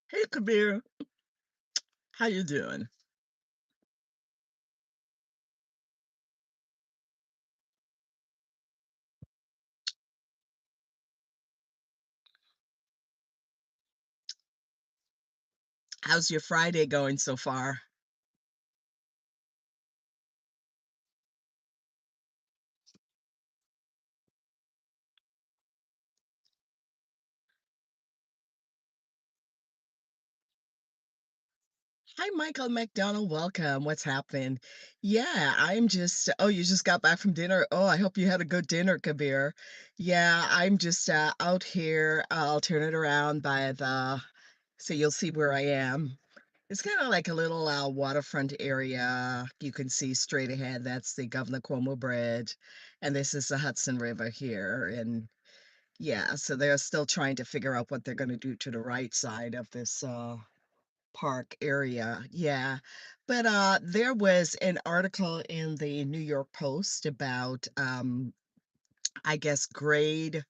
Hey Kabir, how you doing? How's your Friday going so far? Hi, Michael McDonald. Welcome. What's happened? Yeah, I'm just, oh, you just got back from dinner. Oh, I hope you had a good dinner, Kabir. Yeah, I'm just out here. I'll turn it around by so you'll see where I am. It's kind of like a little waterfront area. You can see straight ahead. That's the Governor Cuomo Bridge. And this is the Hudson River here. And yeah, so they're still trying to figure out what they're gonna do to the right side of this, park area, yeah. But, there was an article in the New York Post about, I guess, grade,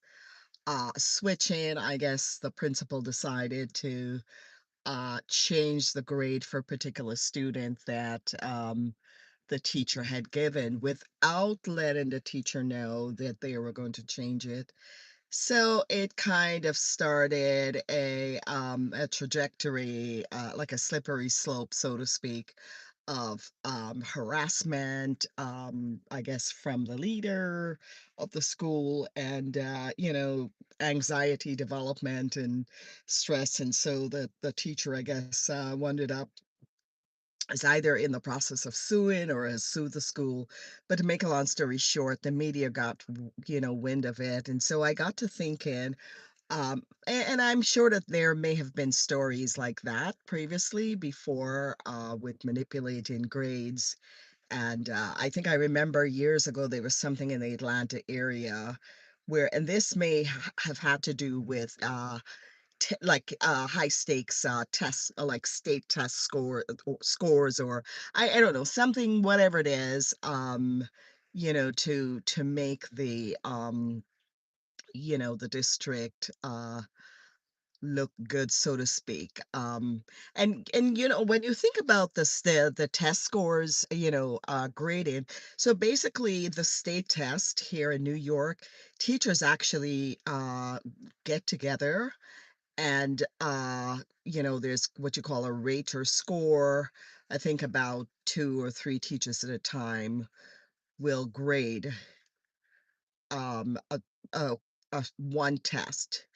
switching. I guess the principal decided to, change the grade for a particular student that, the teacher had given without letting the teacher know that they were going to change it. So it kind of started a trajectory, like a slippery slope, so to speak, of harassment, I guess, from the leader of the school and, anxiety development and stress. And so the teacher, I guess, wound up is either in the process of suing or has sued the school. But to make a long story short, the media got, wind of it. And so I got to thinking, and I'm sure that there may have been stories like that previously before with manipulating grades. And I think I remember years ago there was something in the Atlanta area where, and this may have had to do with like high stakes tests, like state test scores, or I don't know, something, whatever it is, to make the district look good, so to speak. And when you think about the test scores, graded. So basically, the state test here in New York, teachers actually get together and there's what you call a rate or score. I think about two or three teachers at a time will grade um a, a, a one test,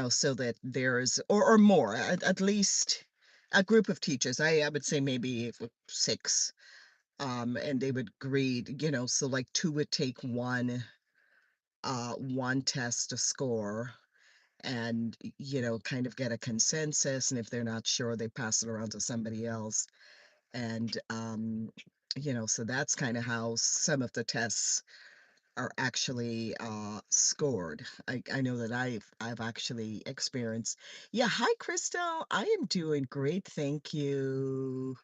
so that there's or more, at least a group of teachers. I would say maybe six, and they would grade, so like two would take one test to score and kind of get a consensus, and if they're not sure they pass it around to somebody else. And so that's kind of how some of the tests are actually scored. I know that I've actually experienced. Yeah, hi Crystal. I am doing great, thank you.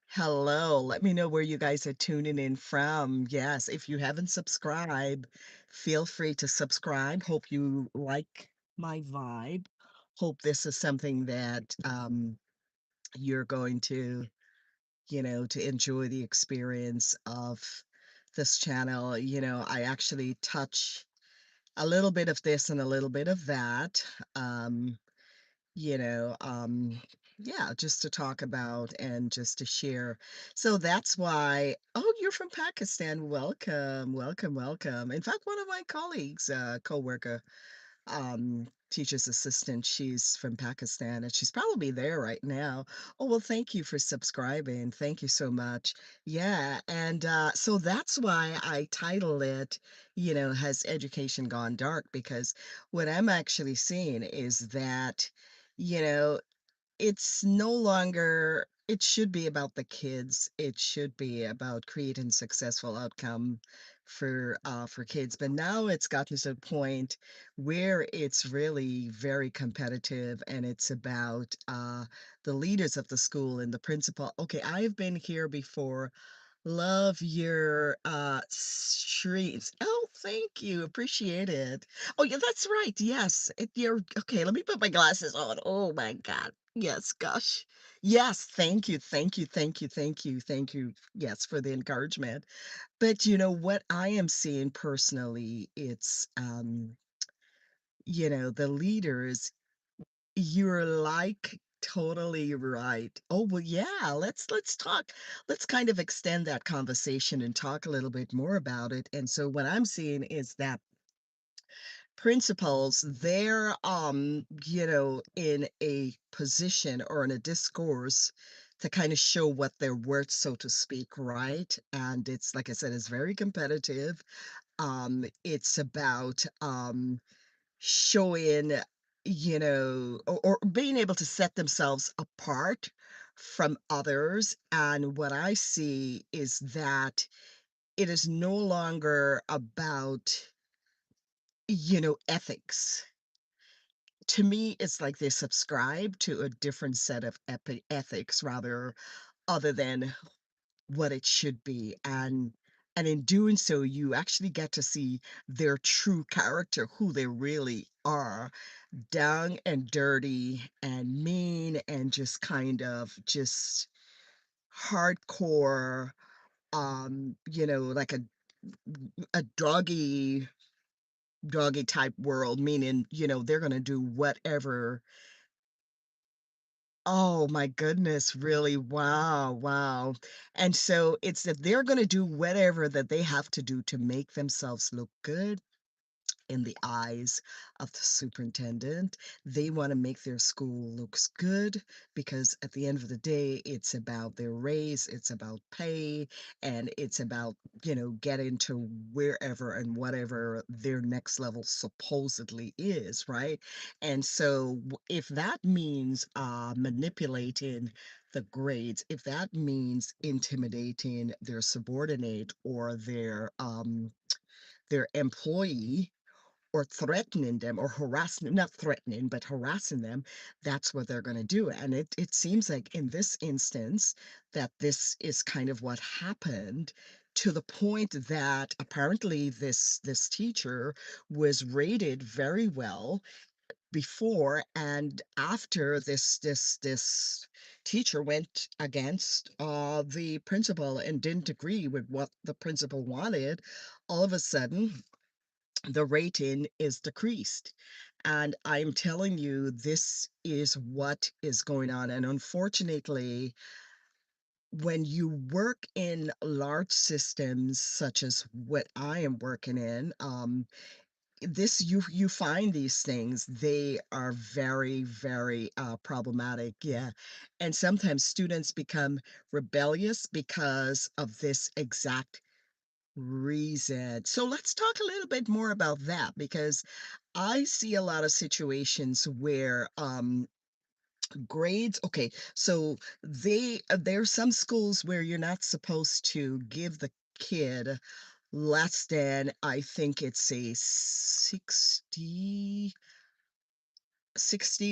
Hello, let me know where you guys are tuning in from. Yes, if you haven't subscribed, feel free to subscribe. Hope you like my vibe. Hope this is something that you're going to enjoy the experience of this channel. I actually touch a little bit of this and a little bit of that. Um, you know, um, yeah, just to talk about and just to share. So that's why, oh, you're from Pakistan. Welcome, welcome, welcome. In fact, one of my colleagues, coworker, teacher's assistant, she's from Pakistan and she's probably there right now. Oh, well, thank you for subscribing. Thank you so much. Yeah. And so that's why I title it, Has Education Gone Dark? Because what I'm actually seeing is that, you know, it's no longer, it should be about the kids. It should be about creating successful outcome for kids. But now it's gotten to the point where it's really very competitive, and it's about the leaders of the school and the principal. Okay, I've been here before. Love your streets. Oh, thank you. Appreciate it. Oh, yeah, that's right. Yes. You're okay. Let me put my glasses on. Oh my God. Yes, gosh. Yes, thank you, thank you, thank you, thank you, thank you, yes, for the encouragement. But you know what I am seeing personally, it's, the leaders, you're, like, totally right. Oh, well, yeah, let's talk. Let's kind of extend that conversation and talk a little bit more about it, and so what I'm seeing is that principals, they're, in a position or in a discourse to kind of show what they're worth, so to speak, right? And it's like I said, it's very competitive. It's about showing, or being able to set themselves apart from others. And what I see is that it is no longer about, ethics. To me, it's like they subscribe to a different set of ethics rather other than what it should be, and in doing so, you actually get to see their true character, who they really are, down and dirty and mean and just kind of just hardcore, like a doggy type world, meaning, they're gonna do whatever. Oh my goodness, really? Wow, wow. And so it's that they're gonna do whatever that they have to do to make themselves look good in the eyes of the superintendent. They want to make their school looks good because at the end of the day, it's about their raise, it's about pay, and it's about, getting to wherever and whatever their next level supposedly is, right? And so if that means manipulating the grades, if that means intimidating their subordinate or their employee, or threatening them or harassing, not threatening, but harassing them, that's what they're gonna do, and it seems like in this instance that this is kind of what happened, to the point that apparently this teacher was rated very well before, and after this teacher went against, the principal and didn't agree with what the principal wanted, all of a sudden the rating is decreased. And I'm telling you, this is what is going on. And unfortunately, when you work in large systems such as what I am working in, this you find these things. They are very, very problematic. Yeah. And sometimes students become rebellious because of this exact reason. So let's talk a little bit more about that because I see a lot of situations where grades, okay, so there's some schools where you're not supposed to give the kid less than, I think it's a 60,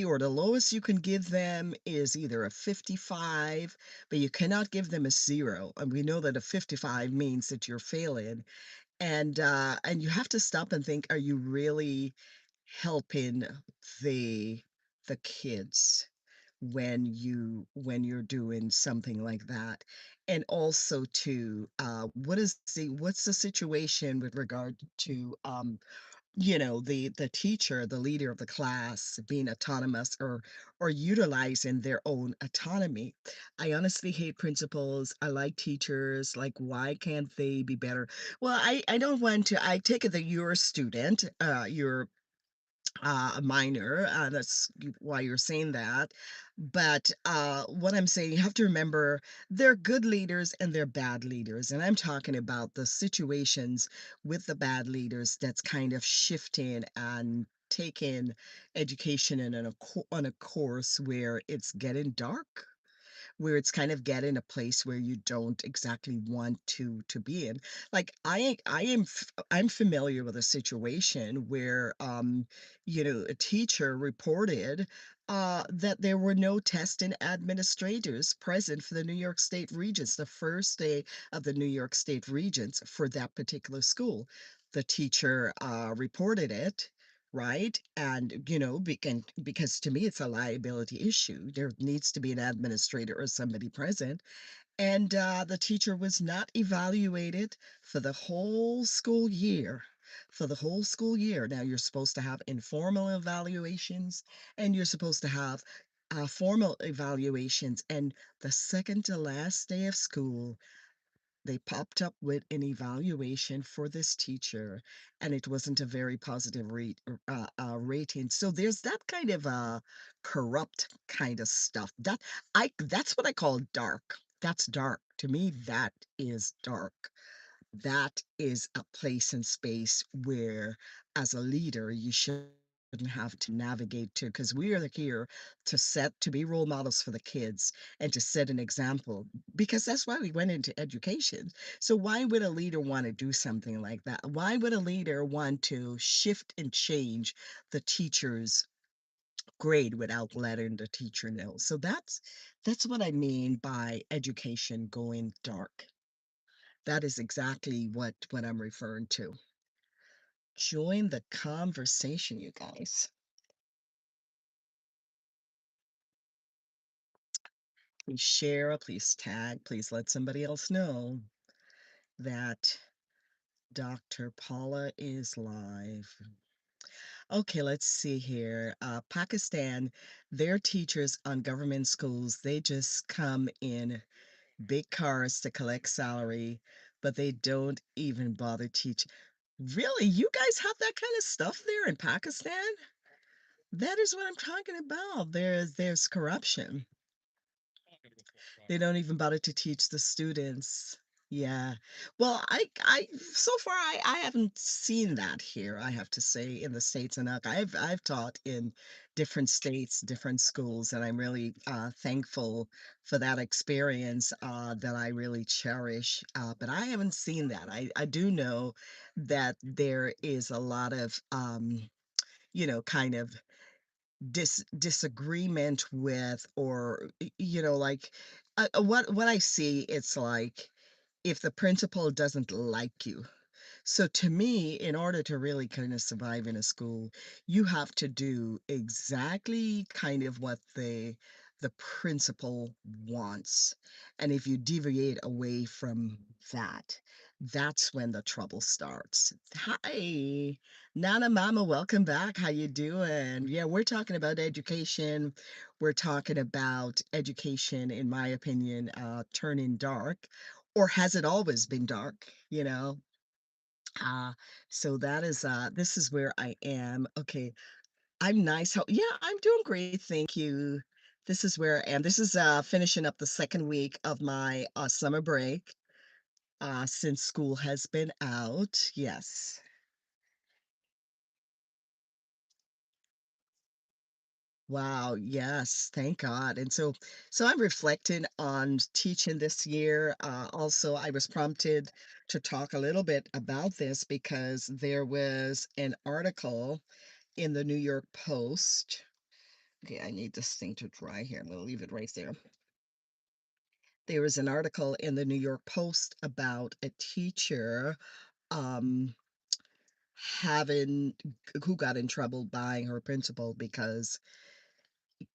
or the lowest you can give them is either a 55, but you cannot give them a 0. And we know that a 55 means that you're failing. And you have to stop and think, are you really helping the the kids when you're doing something like that? And also too, what's the situation with regard to the teacher, the leader of the class being autonomous or utilizing their own autonomy. I honestly hate principals. I like teachers. Like, why can't they be better? Well, I don't want to. I take it that you're a student, you're a minor. Why you're saying that. But what I'm saying, you have to remember, they're good leaders and they're bad leaders. And I'm talking about the situations with the bad leaders that's kind of shifting and taking education in on a course where it's getting dark, where it's kind of get in a place where you don't exactly want to be in. Like I'm familiar with a situation where a teacher reported that there were no testing administrators present for the New York State Regents, the first day of the New York State Regents for that particular school. The teacher reported it, right? And, because to me, it's a liability issue. There needs to be an administrator or somebody present. And the teacher was not evaluated for the whole school year. For the whole school year. Now, you're supposed to have informal evaluations and you're supposed to have formal evaluations. And the second to last day of school, they popped up with an evaluation for this teacher, and it wasn't a very positive rating. So there's that kind of corrupt kind of stuff. That's what I call dark. That's dark. To me, that is dark. That is a place and space where, as a leader, you shouldn't have to navigate to, because we are here to be role models for the kids and to set an example, because that's why we went into education. So why would a leader want to do something like that? Why would a leader want to shift and change the teacher's grade without letting the teacher know? So that's what I mean by education going dark. That is exactly what I'm referring to. Join the conversation, you guys. Please share, please tag, please let somebody else know that Dr. Paula is live. Okay, let's see here. Pakistan, their teachers on government schools, they just come in big cars to collect salary, but they don't even bother teaching. Really? You guys have that kind of stuff there in Pakistan? That is what I'm talking about. There's corruption. They don't even bother to teach the students. Yeah. Well, I so far I haven't seen that here, I have to say, in the States. And I've taught in different states, different schools, and I'm really thankful for that experience that I really cherish. But I haven't seen that. I do know that there is a lot of kind of disagreement with, or like what I see, it's like if the principal doesn't like you. So to me, in order to really kind of survive in a school, you have to do exactly kind of what the principal wants. And if you deviate away from that, that's when the trouble starts. Hi, Nana Mama, welcome back. How you doing? Yeah, we're talking about education. We're talking about education, in my opinion, turning dark. Or has it always been dark? Ah, so this is where I am. Okay, I'm nice. Yeah, I'm doing great, thank you. This is where I am. This is finishing up the second week of my summer break since school has been out. Yes. Wow, yes, thank God. And so I'm reflecting on teaching this year. Also, I was prompted to talk a little bit about this because there was an article in the New York Post. Okay, I need this thing to dry here. I'm going to leave it right there. There was an article in the New York Post about a teacher um, having who got in trouble by her principal because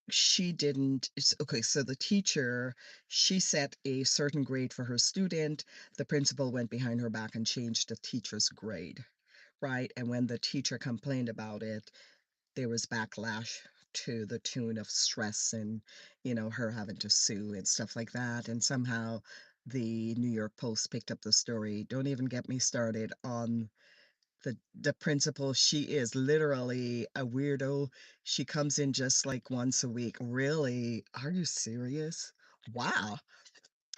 she didn't. Okay, so the teacher, she set a certain grade for her student. The principal went behind her back and changed the teacher's grade, right? And when the teacher complained about it, there was backlash to the tune of stress and, her having to sue and stuff like that. And somehow the New York Post picked up the story. Don't even get me started on the principal. She is literally a weirdo. She comes in just like once a week. Really? Are you serious? Wow.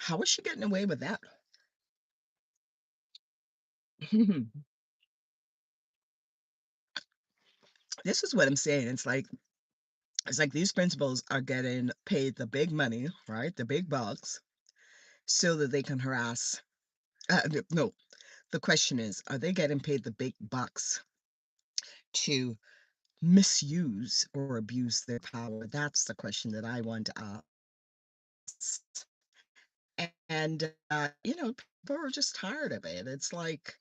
How is she getting away with that? This is what I'm saying. It's like these principals are getting paid the big money, right? The big bucks, so that they can harass. No, the question is, are they getting paid the big bucks to misuse or abuse their power? That's the question that I want to ask. And people are just tired of it. It's like,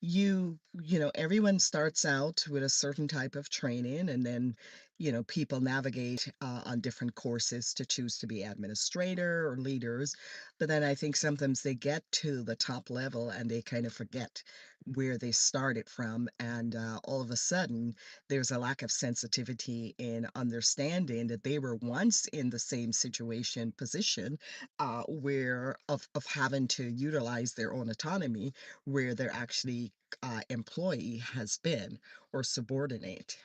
everyone starts out with a certain type of training, and then people navigate on different courses to choose to be administrator or leaders. But then I think sometimes they get to the top level and they kind of forget where they started from, and all of a sudden there's a lack of sensitivity in understanding that they were once in the same situation position, where of having to utilize their own autonomy, where their actually employee has been, or subordinate.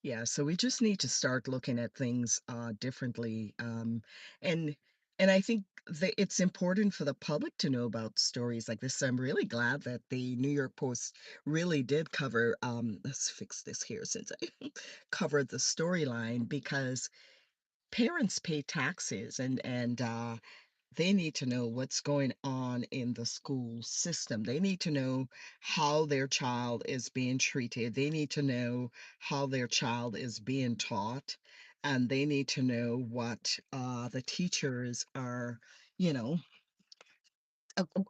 Yeah, so we just need to start looking at things differently, and I think that it's important for the public to know about stories like this. So I'm really glad that the New York Post really did cover. Let's fix this here since I covered the storyline, because parents pay taxes, and they need to know what's going on in the school system. They need to know how their child is being treated. They need to know how their child is being taught. And they need to know what the teachers you know,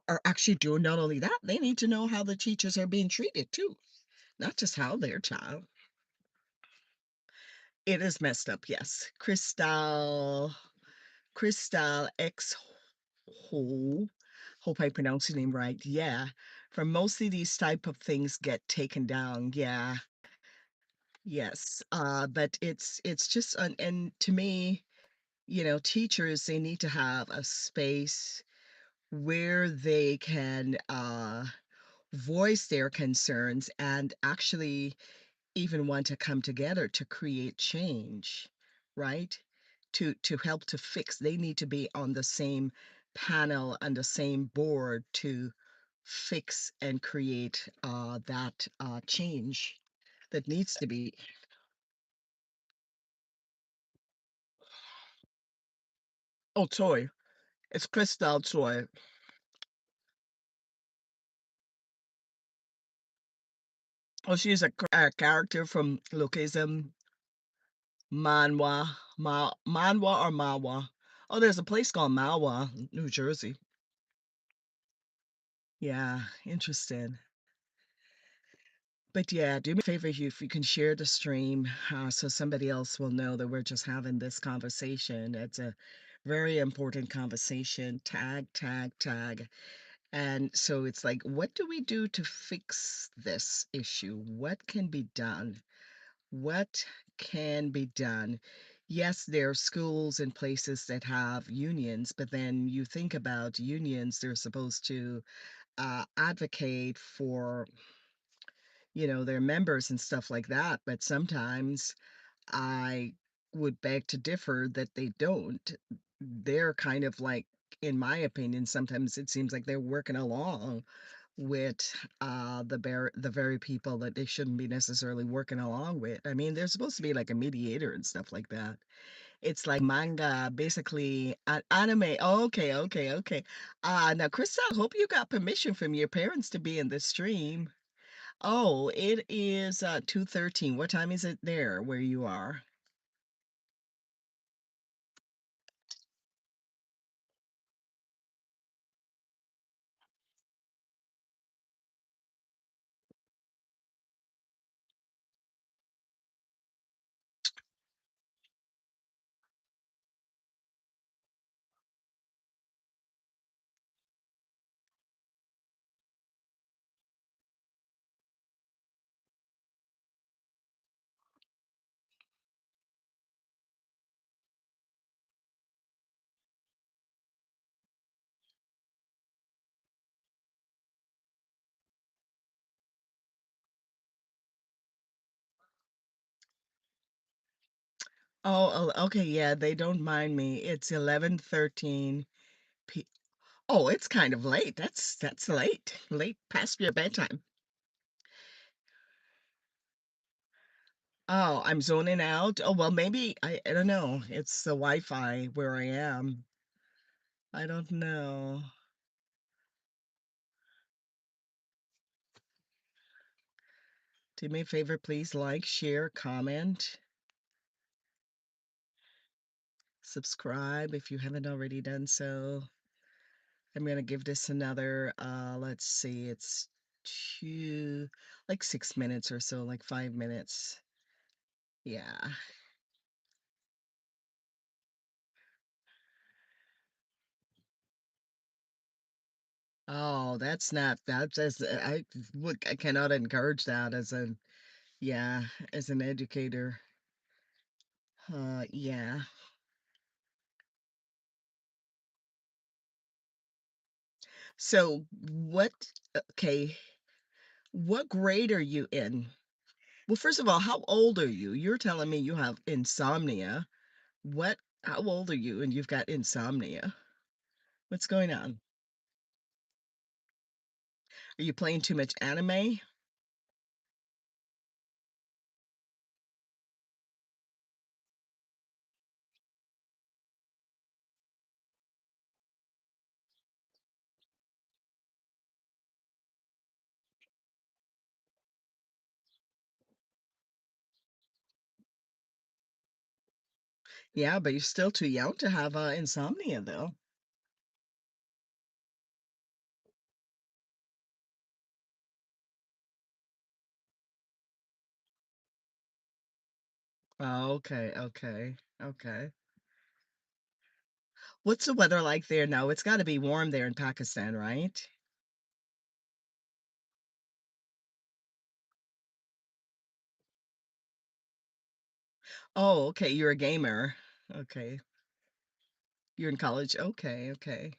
are actually doing. Not only that, they need to know how the teachers are being treated too, not just how their child. It is messed up, yes. Crystal X Ho, hope I pronounced your name right. Yeah. For mostly these type of things get taken down. Yeah. Yes. But it's just and to me, teachers, they need to have a space where they can voice their concerns and actually even want to come together to create change, right? To help to fix. They need to be on the same panel and the same board to fix and create that change that needs to be. Oh, Toy. It's Crystal Toy. Oh, she's a character from Lookism Manwa or Mawa. Oh, there's a place called Mawa, New Jersey. Yeah, interesting. But yeah, do me a favor, if you can share the stream, so somebody else will know that we're just having this conversation. It's a very important conversation. Tag, tag, tag. And so it's like, what do we do to fix this issue? What can be done? What can be done? Yes, there are schools and places that have unions, but then you think about unions, they're supposed to advocate for their members and stuff like that, but sometimes I would beg to differ that they don't. They're kind of like, in my opinion, sometimes it seems like they're working along with the very people that they shouldn't be necessarily working along with. I mean, they're supposed to be like a mediator and stuff like that. It's like manga, basically anime. Oh, okay, okay, okay. Now, Krista, I hope you got permission from your parents to be in this stream. Oh, it is, 2:13. What time is it there where you are? Oh, okay, yeah, they don't mind me. It's 11:13 p Oh, it's kind of late. That's late. Late past your bedtime. Oh, I'm zoning out? Oh, well, maybe I don't know. It's the Wi-Fi where I am. I don't know. Do me a favor, please like, share, comment, subscribe if you haven't already done so. I'm gonna give this another, let's see, it's 2 like 6 minutes or so, like 5 minutes. Yeah. Oh, that's as I cannot encourage that as an yeah, as an educator. Yeah. So what okay, what grade are you in? Well, first of all, how old are you? You're telling me you have insomnia. What how old are you and you've got insomnia? What's going on? Are you playing too much anime? Yeah, but you're still too young to have, insomnia, though. Oh, okay, okay, okay. What's the weather like there now? It's gotta be warm there in Pakistan, right? Oh, okay, you're a gamer. Okay. You're in college? Okay, okay.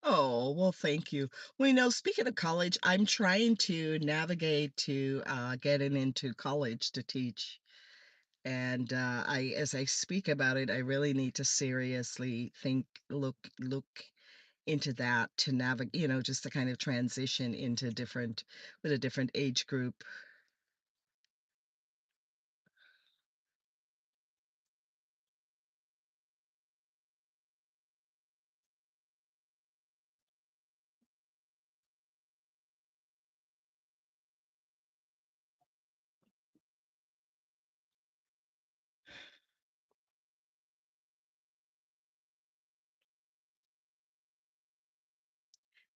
Oh, well, thank you. Well, speaking of college, I'm trying to navigate to, getting into college to teach, and, as I speak about it, I really need to seriously look into that to navigate, just to kind of transition into different with a different age group.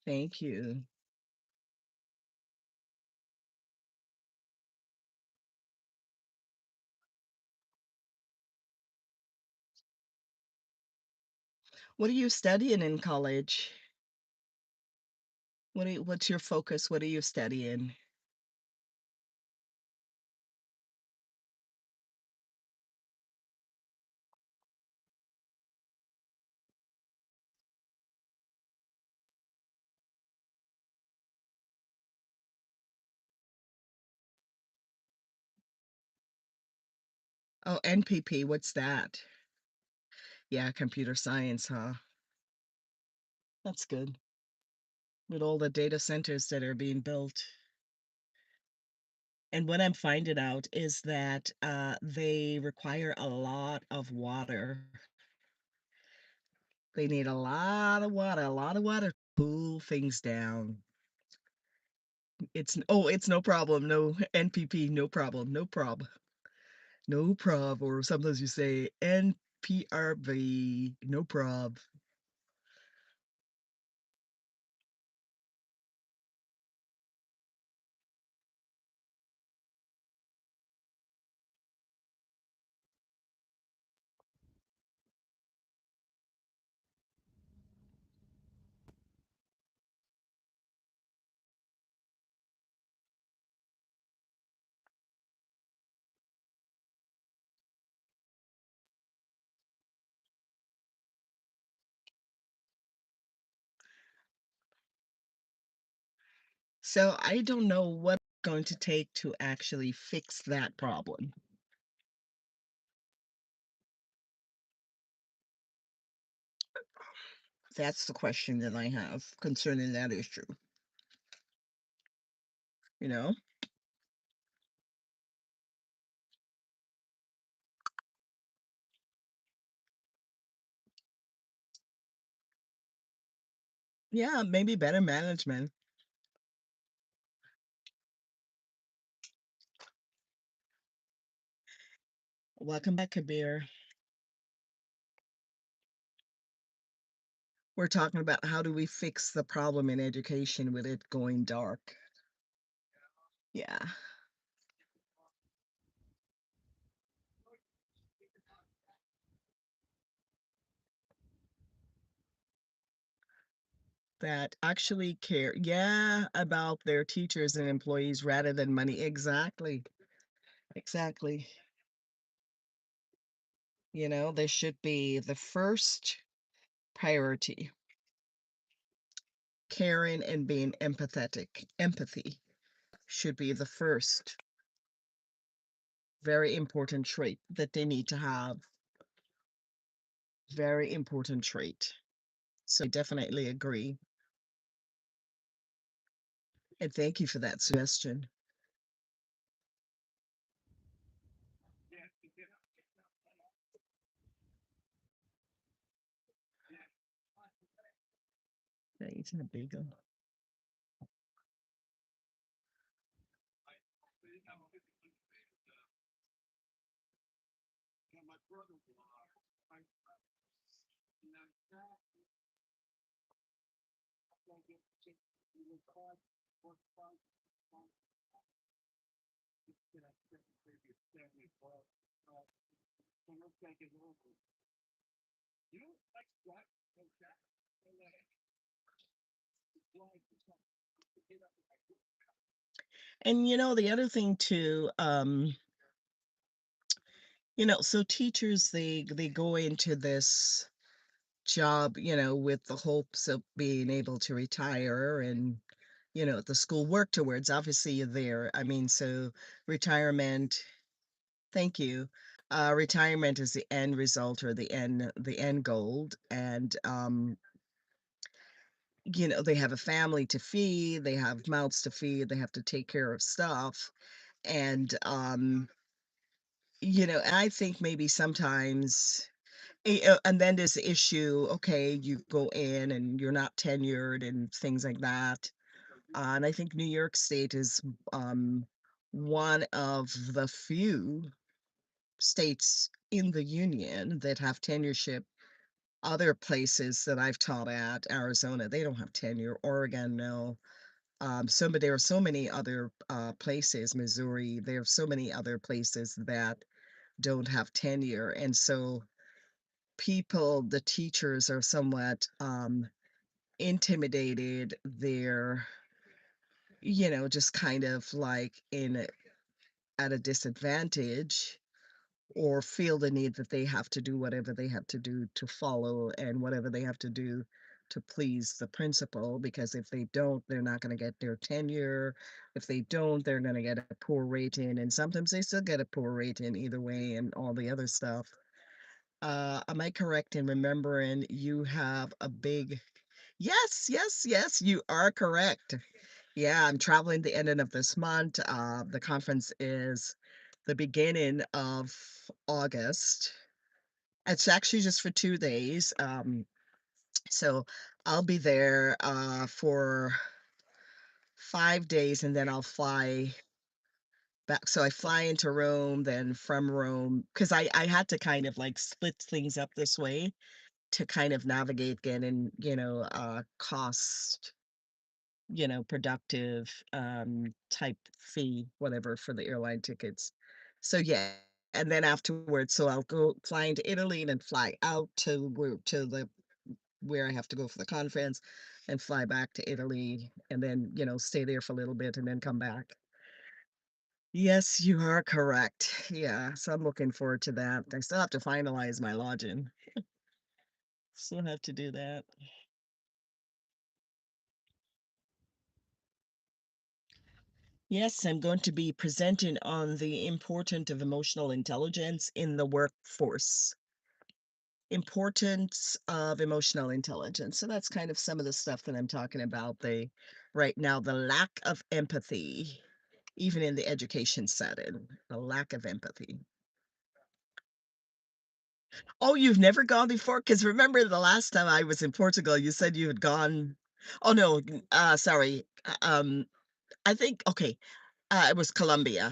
Thank you. What are you studying in college? What's your focus? What are you studying? Oh, NPP, what's that? Yeah, computer science, huh? That's good. With all the data centers that are being built. And what I'm finding out is that they require a lot of water. They need a lot of water to cool things down. It's no problem. No NPP, no problem. No prob. No prob. Or sometimes you say NPRV, no prob. So I don't know what it's going to take to actually fix that problem. That's the question that I have concerning that issue, you know? Yeah, maybe better management. Welcome back, Kabir. We're talking about how do we fix the problem in education with it going dark. Yeah, that actually care, yeah, about their teachers and employees rather than money. Exactly. Exactly. They should be the first priority, caring and being empathetic. Empathy should be the first very important trait that they need to have. Very important trait. So I definitely agree. And thank you for that suggestion. Yeah, eating a bagel. And the other thing too, so teachers they go into this job, with the hopes of being able to retire and the school work towards. Obviously there. I mean, so retirement, thank you. Retirement is the end result or the end goal. And they have a family to feed, they have mouths to feed, they have to take care of stuff. And and I think maybe sometimes and then there's the issue, okay, you go in and you're not tenured and things like that. And I think New York State is one of the few states in the union that have tenureship. Other places that I've taught at, Arizona, they don't have tenure. Oregon, no. But there are so many other places, Missouri, there are so many other places that don't have tenure. And so the teachers are somewhat intimidated. They're, just kind of like at a disadvantage or feel the need that they have to do whatever they have to do to follow and whatever they have to do to please the principal, because if they don't, they're not going to get their tenure. If they don't, they're going to get a poor rating, and sometimes they still get a poor rating either way and all the other stuff. Am I correct in remembering you have a big— Yes, yes, yes, you are correct. Yeah, I'm traveling the ending of this month. The conference is the beginning of August. It's actually just for 2 days. So I'll be there for 5 days and then I'll fly back. So I fly into Rome, then from Rome, because I had to kind of like split things up this way to kind of navigate getting, cost, productive, type fee, whatever, for the airline tickets. So yeah, and then afterwards, so I'll go fly into Italy and then fly out where I have to go for the conference and fly back to Italy and then, stay there for a little bit and then come back. Yes, you are correct. Yeah, so I'm looking forward to that. I still have to finalize my lodging. Still have to do that. Yes, I'm going to be presenting on the importance of emotional intelligence in the workforce. Importance of emotional intelligence. So that's kind of some of the stuff that I'm talking about. The right now, the lack of empathy, even in the education setting, the lack of empathy. Oh, you've never gone before? Because remember the last time I was in Portugal, you said you had gone. Oh no, sorry. I think okay. It was Colombia.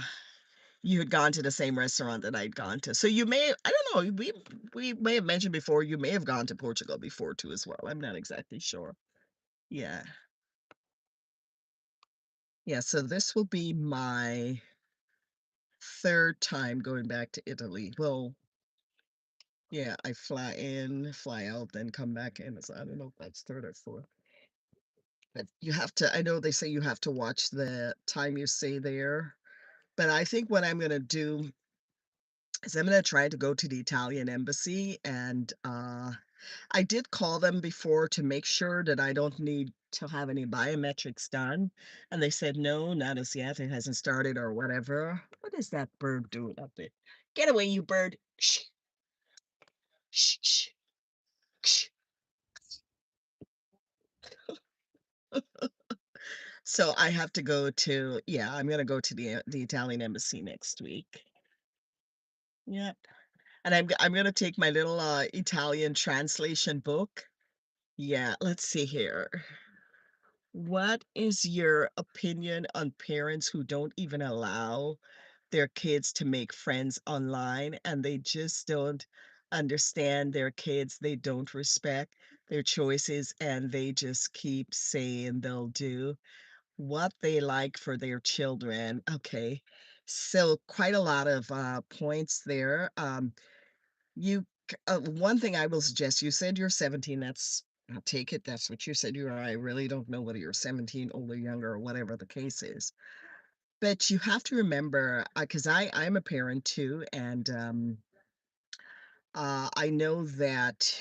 You had gone to the same restaurant that I'd gone to. So you may I don't know, we may have mentioned before, you may have gone to Portugal before too as well. I'm not exactly sure. Yeah. Yeah, so this will be my 3rd time going back to Italy. Well, yeah, I fly in, fly out, then come back in. So I don't know if that's 3rd or 4th. But you have to I know they say you have to watch the time you stay there, but I think what I'm gonna do is I'm gonna try to go to the Italian embassy and, I did call them before to make sure that I don't need to have any biometrics done, and they said, "No, not as yet, it hasn't started," or whatever. What is that bird doing up there? Get away, you bird. Shh, shh, shh, shh. So I have to go to yeah, I'm gonna go to the Italian embassy next week. Yep, and I'm gonna take my little, Italian translation book. Yeah, let's see here. What is your opinion on parents who don't even allow their kids to make friends online and they just don't understand their kids? They don't respect their choices and they just keep saying they'll do what they like for their children. Okay. So quite a lot of points there. One thing I will suggest, you said you're 17, I'll take it, that's what you said you are. I really don't know whether you're 17, older, younger, or whatever the case is. But you have to remember, because I'm a parent too, and I know that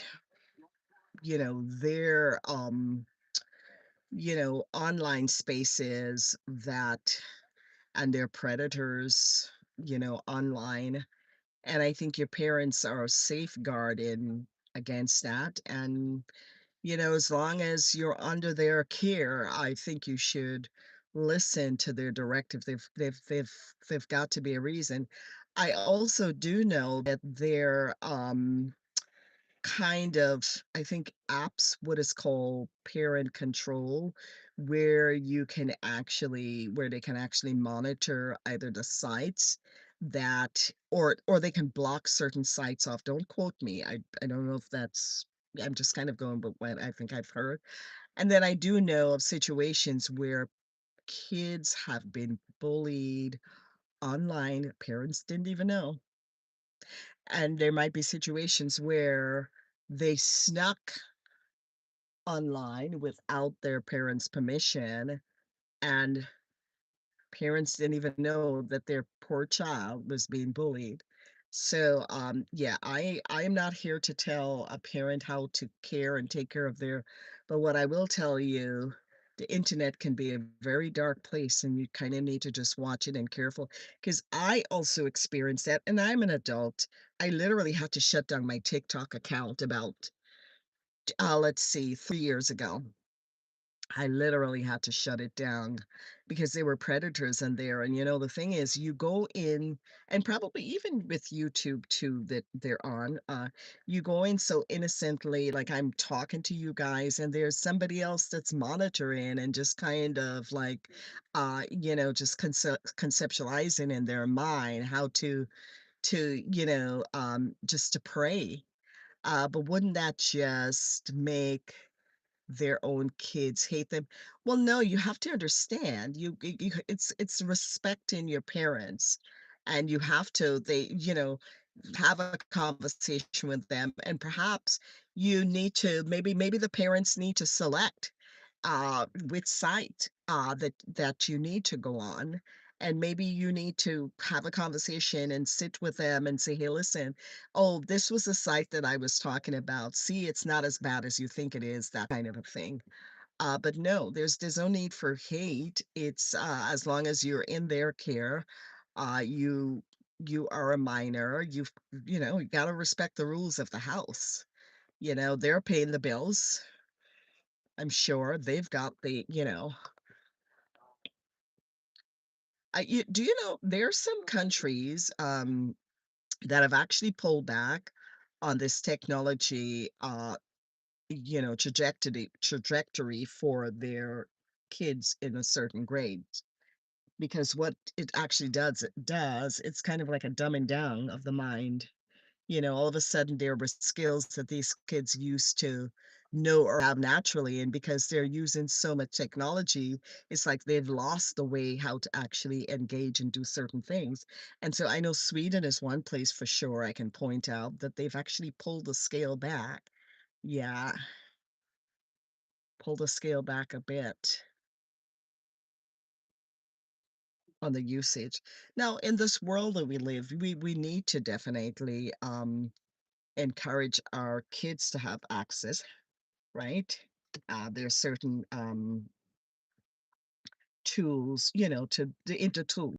there online spaces that and they're predators, online, and I think your parents are safeguarded against that, and as long as you're under their care, I think you should listen to their directive. They've got to be a reason. I also do know that they're kind of, I think, apps, what is called parent control, where they can actually monitor either the sites that or they can block certain sites off. Don't quote me. I don't know if that's I'm just kind of going with what I think I've heard. And then I do know of situations where kids have been bullied online, parents didn't even know. And there might be situations where they snuck online without their parents' permission, and parents didn't even know that their poor child was being bullied. So, yeah, I am not here to tell a parent how to care and take care of their, but what I will tell you, the internet can be a very dark place, and you kind of need to just watch it and careful. Because I also experienced that, and I'm an adult. I literally had to shut down my TikTok account about, let's see, 3 years ago. I literally had to shut it down because there were predators in there. And the thing is, you go in, and probably even with YouTube too, that they're on, you go in so innocently, like I'm talking to you guys, and there's somebody else that's monitoring and just kind of like, just conceptualizing in their mind how to just to pray. But wouldn't that just make their own kids hate them? Well, no, you have to understand, it's respecting your parents, and you have to have a conversation with them, and perhaps you need to maybe the parents need to select which site that you need to go on, and maybe you need to have a conversation and sit with them and say, hey, listen, oh, this was the site that I was talking about, see, it's not as bad as you think it is, that kind of a thing. But no, there's no need for hate. It's, as long as you're in their care, you are a minor, you gotta respect the rules of the house. They're paying the bills. I'm sure they've got do you know there's some countries, that have actually pulled back on this technology, trajectory for their kids in a certain grade. Because what it actually does, it's kind of like a dumbing down of the mind. All of a sudden there were skills that these kids used to know or have naturally, and because they're using so much technology, it's like they've lost the way how to actually engage and do certain things. And so I know Sweden is one place for sure I can point out that they've actually pulled the scale back. Yeah, pull the scale back a bit on the usage. Now, in this world that we live, we need to definitely encourage our kids to have access, right? There's certain tools, to the into tools